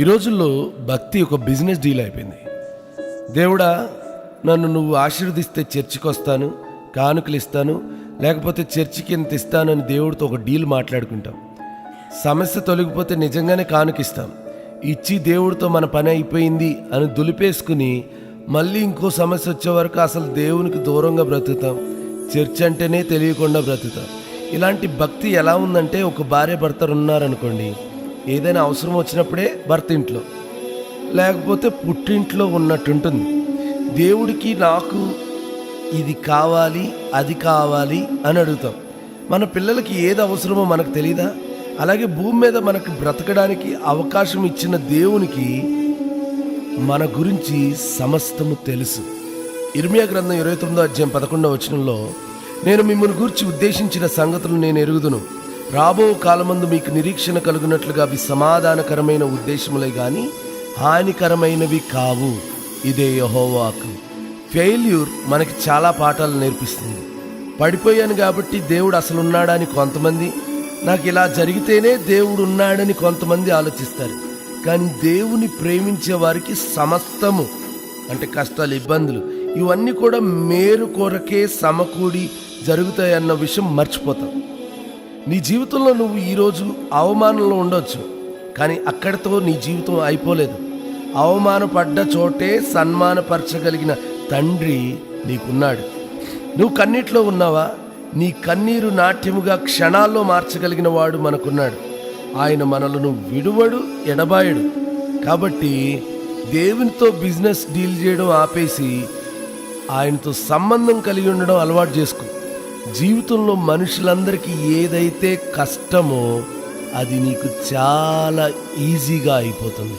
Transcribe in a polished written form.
ఈ రోజుల్లో భక్తి ఒక బిజినెస్ డీల్ అయిపోయింది. దేవుడా, నన్ను నువ్వు ఆశీర్వదిస్తే చర్చికి వస్తాను, కానుకలు ఇస్తాను, లేకపోతే చర్చికి ఎంత ఇస్తానని దేవుడితో ఒక డీల్ మాట్లాడుకుంటాం. సమస్య తొలగిపోతే నిజంగానే కానుకిస్తాం. ఇచ్చి దేవుడితో మన పని అయిపోయింది అని దులిపేసుకుని మళ్ళీ ఇంకో సమస్య వచ్చే వరకు అసలు దేవునికి దూరంగా బ్రతుకుతాం. చర్చ్ అంటేనే తెలియకుండా బ్రతుకుతాం. ఇలాంటి భక్తి ఎలా ఉందంటే, ఒక భార్య భర్తలు ఉన్నారనుకోండి, ఏదైనా అవసరం వచ్చినప్పుడే భర్త ఇంట్లో, లేకపోతే పుట్టింట్లో ఉన్నట్టుంటుంది. దేవుడికి నాకు ఇది కావాలి, అది కావాలి అని అడుగుతాం. మన పిల్లలకి ఏది అవసరమో మనకు తెలీదా? అలాగే భూమి మీద మనకు బ్రతకడానికి అవకాశం ఇచ్చిన దేవునికి మన గురించి సమస్తము తెలుసు. ఇర్మియా గ్రంథం 29:11 నేను మిమ్మల్ని గూర్చి ఉద్దేశించిన సంగతులు నేను ఎరుగుదును. రాబో కాలమందు మీకు నిరీక్షణ కలుగునట్లుగా అవి సమాధానకరమైన ఉద్దేశములే గాని హానికరమైనవి కావు. ఇదే యెహోవాకు. ఫెయిల్యూర్ మనకి చాలా పాఠాలు నేర్పిస్తుంది. పడిపోయాను కాబట్టి దేవుడు అసలు ఉన్నాడని కొంతమంది, నాకు ఇలా జరిగితేనే దేవుడు ఉన్నాడని కొంతమంది ఆలోచిస్తారు. కానీ దేవుని ప్రేమించే వారికి సమస్తము, అంటే కష్టాలు, ఇబ్బందులు, ఇవన్నీ కూడా మేలు కొరకే సమకూడి జరుగుతాయన్న విషయం మర్చిపోతాం. నీ జీవితంలో నువ్వు ఈరోజు అవమానంలో ఉండొచ్చు, కానీ అక్కడితో నీ జీవితం అయిపోలేదు. అవమానపడ్డ చోటే సన్మానపరచగలిగిన తండ్రి నీకున్నాడు. నువ్వు కన్నీటిలో ఉన్నావా? నీ కన్నీరు నాట్యముగా క్షణాల్లో మార్చగలిగిన వాడు మనకున్నాడు. ఆయన మనలను విడువడు, ఎడబాయడు. కాబట్టి దేవునితో బిజినెస్ డీల్ చేయడం ఆపేసి ఆయనతో సంబంధం కలిగి ఉండడం అలవాటు చేసుకో. జీవితంలో మనుషులందరికీ ఏదైతే కష్టమో అది నీకు చాలా ఈజీగా అయిపోతుంది.